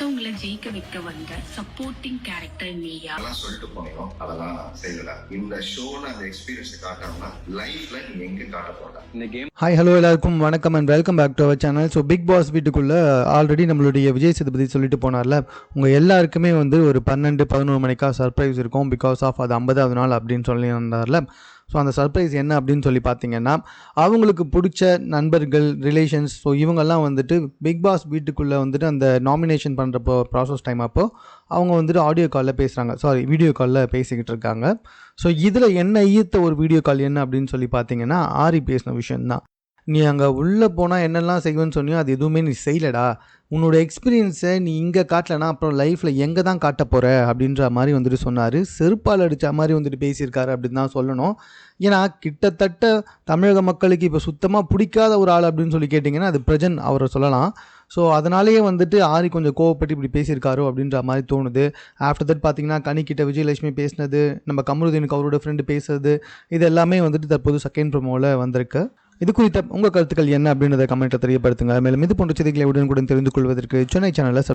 மத்தவங்கள ஜெயிக்க வைக்க வந்த சப்போர்ட்டிங் கேரக்டர் நீயா? அதெல்லாம் சொல்லிட்டு போனோம், அதெல்லாம் செய்யல. இந்த ஷோல அந்த எக்ஸ்பீரியன்ஸ் காட்டாம லைஃப்ல நீ எங்க காட்ட போற இந்த கேம். ஹாய் ஹலோ எல்லாருக்கும் வணக்கம் and welcome back to our channel. So Bigg Boss வீட்டுக்குள்ளே ஆல்ரெடி நம்மளுடைய விஜய் சேதுபதி சொல்லிட்டு போனார்ல, உங்கள் எல்லாருக்குமே வந்து ஒரு 12-11 மணிக்கா சர்ப்ரைஸ் இருக்கும் பிகாஸ் ஆஃப் அது 50வது நாள் அப்படின்னு சொல்லி இருந்தார்ல. ஸோ அந்த சர்ப்ரைஸ் என்ன அப்படின்னு சொல்லி பார்த்தீங்கன்னா, அவங்களுக்கு பிடிச்ச நண்பர்கள், ரிலேஷன்ஸ், ஸோ இவங்கெல்லாம் வந்துட்டு பிக் பாஸ் வீட்டுக்குள்ளே வந்துட்டு அந்த நாமினேஷன் பண்ணுறப்போ ப்ராசஸ் டைம் அப்போது அவங்க வந்துட்டு ஆடியோ காலில் பேசுகிறாங்க, வீடியோ காலில் பேசிக்கிட்டு இருக்காங்க. ஸோ இதில் என்ன ஈர்த்த ஒரு வீடியோ கால் என்ன அப்படின்னு சொல்லி பார்த்தீங்கன்னா, ஆரி பேசின விஷயந்தான். நீ அங்கே உள்ளே போனால் என்னெல்லாம் செய்வேன்னு சொன்னியோ அது எதுவுமே நீ செய்யலடா, உன்னோட எக்ஸ்பீரியன்ஸை நீ இங்கே காட்டலைன்னா அப்புறம் லைஃப்பில் எங்கே தான் காட்ட போகிற அப்படின்ற மாதிரி வந்துட்டு சொன்னார். செருப்பால் அடித்த மாதிரி வந்துட்டு பேசியிருக்காரு அப்படின்னு தான் சொல்லணும். ஏன்னா கிட்டத்தட்ட தமிழக மக்களுக்கு இப்போ சுத்தமாக பிடிக்காத ஒரு ஆள் அப்படின்னு சொல்லி கேட்டிங்கன்னா அது பிரஜன் அவரை சொல்லலாம். ஸோ அதனாலேயே வந்துட்டு ஆரி கொஞ்சம் கோவப்பட்டு இப்படி பேசியிருக்காரோ அப்படின்ற மாதிரி தோணுது. ஆஃப்டர் தட் பார்த்தீங்கன்னா கனிக்கிட்ட விஜயலட்சுமி பேசினது, நம்ம கமருதீனுக்கு அவரோட ஃப்ரெண்டு பேசுறது, இது எல்லாமே வந்துட்டு தற்போது செகண்ட் ப்ரோமோவில் வந்திருக்கு. இது குறித்த உங்கள் கருத்துக்கள் என்ன அப்படின்றத கமெண்ட்டை தெரியப்படுத்துங்க. மேலும் இது போன்ற செய்திகளை உடனுக்குடன் தெரிந்து கொள்வதற்கு சென்னை சேனலை